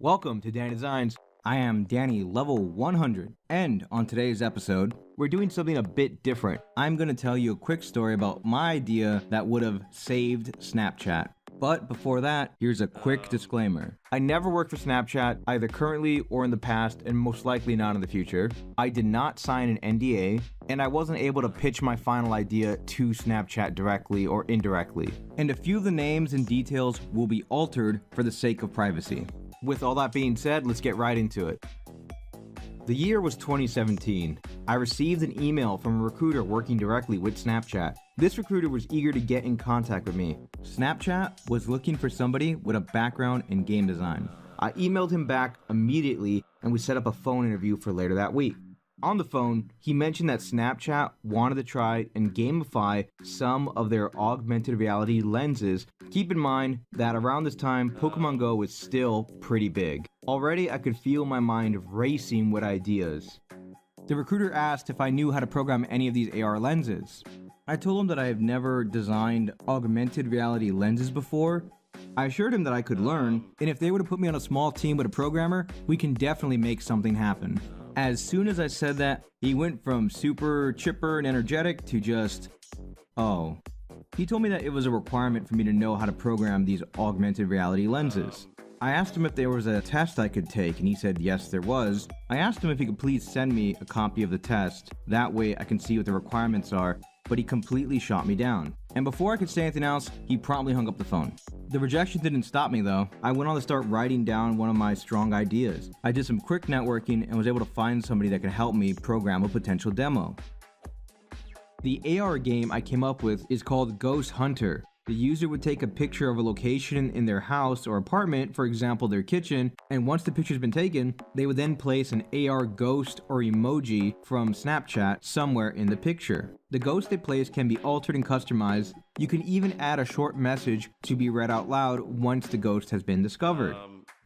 Welcome to Danny Designs. I am Danny, level 100, and on today's episode, we're doing something a bit different. I'm going to tell you a quick story about my idea that would have saved Snapchat. But before that, here's a quick disclaimer. I never worked for Snapchat, either currently or in the past, and most likely not in the future. I did not sign an NDA, and I wasn't able to pitch my final idea to Snapchat directly or indirectly. And a few of the names and details will be altered for the sake of privacy. With all that being said, let's get right into it. The year was 2017. I received an email from a recruiter working directly with Snapchat. This recruiter was eager to get in contact with me. Snapchat was looking for somebody with a background in game design. I emailed him back immediately and we set up a phone interview for later that week. On the phone, he mentioned that Snapchat wanted to try and gamify some of their augmented reality lenses. Keep in mind that around this time, Pokemon Go was still pretty big. Already, I could feel my mind racing with ideas. The recruiter asked if I knew how to program any of these AR lenses. I told him that I have never designed augmented reality lenses before. I assured him that I could learn, and if they were to put me on a small team with a programmer, we can definitely make something happen. As soon as I said that, he went from super chipper and energetic to just, oh. He told me that it was a requirement for me to know how to program these augmented reality lenses. I asked him if there was a test I could take, and he said yes there was. I asked him if he could please send me a copy of the test, that way I can see what the requirements are, but he completely shot me down. And before I could say anything else, he promptly hung up the phone. The rejection didn't stop me though. I went on to start writing down one of my strong ideas. I did some quick networking and was able to find somebody that could help me program a potential demo. The AR game I came up with is called Ghost Hunter. The user would take a picture of a location in their house or apartment, for example their kitchen, and once the picture's been taken, they would then place an AR ghost or emoji from Snapchat somewhere in the picture. The ghost they place can be altered and customized. You can even add a short message to be read out loud once the ghost has been discovered.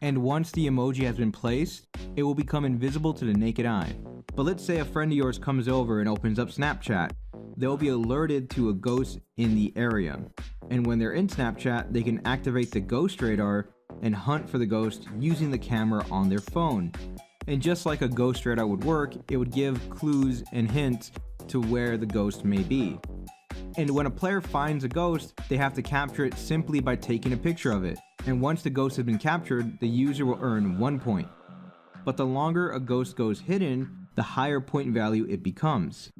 And once the emoji has been placed, it will become invisible to the naked eye. But let's say a friend of yours comes over and opens up Snapchat. They'll be alerted to a ghost in the area. And when they're in Snapchat, they can activate the ghost radar and hunt for the ghost using the camera on their phone. And just like a ghost radar would work, it would give clues and hints to where the ghost may be. And when a player finds a ghost, they have to capture it simply by taking a picture of it. And once the ghost has been captured, the user will earn 1 point. But the longer a ghost goes hidden, the higher point value it becomes.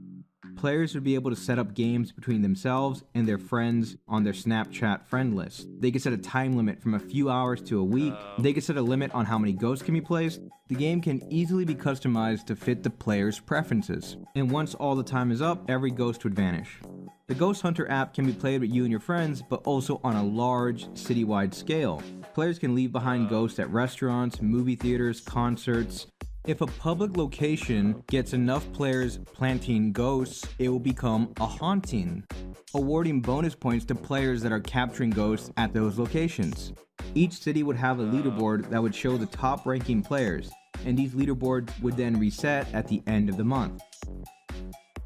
Players would be able to set up games between themselves and their friends on their Snapchat friend list. They could set a time limit from a few hours to a week. They could set a limit on how many ghosts can be placed. The game can easily be customized to fit the player's preferences. And once all the time is up, every ghost would vanish. The Ghost Hunter app can be played with you and your friends, but also on a large citywide scale. Players can leave behind ghosts at restaurants, movie theaters, concerts. If a public location gets enough players planting ghosts, it will become a haunting, awarding bonus points to players that are capturing ghosts at those locations. Each city would have a leaderboard that would show the top ranking players, and these leaderboards would then reset at the end of the month.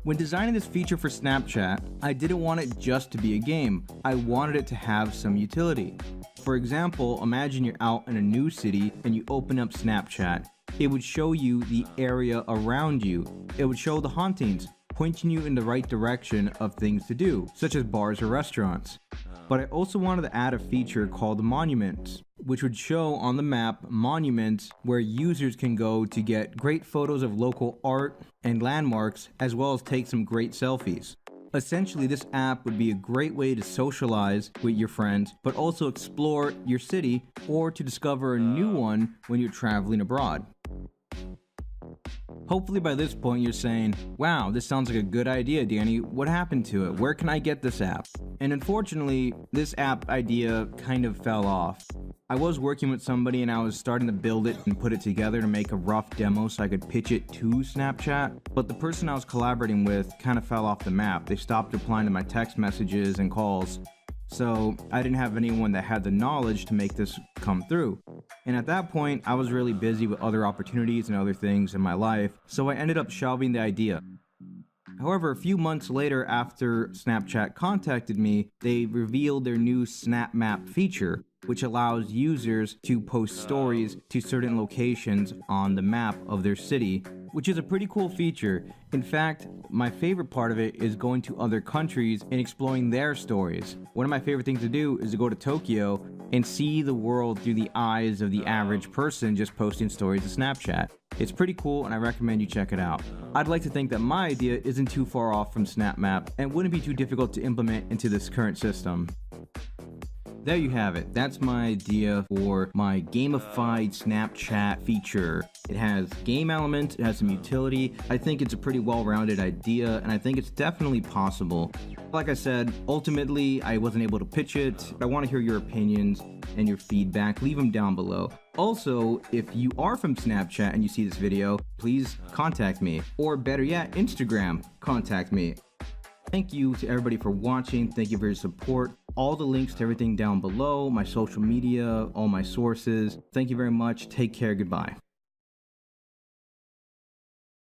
When designing this feature for Snapchat, I didn't want it just to be a game. I wanted it to have some utility. For example, imagine you're out in a new city and you open up Snapchat. It would show you the area around you. It would show the hauntings, pointing you in the right direction of things to do, such as bars or restaurants. But I also wanted to add a feature called Monuments, which would show on the map monuments where users can go to get great photos of local art and landmarks, as well as take some great selfies. Essentially, this app would be a great way to socialize with your friends, but also explore your city or to discover a new one when you're traveling abroad. Hopefully by this point you're saying, wow, this sounds like a good idea, Danny. What happened to it? Where can I get this app? And unfortunately, this app idea kind of fell off. I was working with somebody and I was starting to build it and put it together to make a rough demo so I could pitch it to Snapchat. But the person I was collaborating with kind of fell off the map. They stopped replying to my text messages and calls. So I didn't have anyone that had the knowledge to make this come through. And at that point, I was really busy with other opportunities and other things in my life, so I ended up shelving the idea. However, a few months later, after Snapchat contacted me, they revealed their new Snap Map feature. which allows users to post stories to certain locations on the map of their city, which is a pretty cool feature. In fact, my favorite part of it is going to other countries and exploring their stories. One of my favorite things to do is to go to Tokyo and see the world through the eyes of the average person just posting stories to Snapchat. It's pretty cool and I recommend you check it out. I'd like to think that my idea isn't too far off from SnapMap and wouldn't be too difficult to implement into this current system. There you have it. That's my idea for my gamified Snapchat feature. It has game elements, it has some utility. I think it's a pretty well-rounded idea, and I think it's definitely possible. Like I said, ultimately, I wasn't able to pitch it. I want to hear your opinions and your feedback. Leave them down below. Also, if you are from Snapchat and you see this video, please contact me. Or better yet, Instagram, contact me. Thank you to everybody for watching. Thank you for your support. All the links to everything down below, my social media, all my sources. Thank you very much. Take care. Goodbye.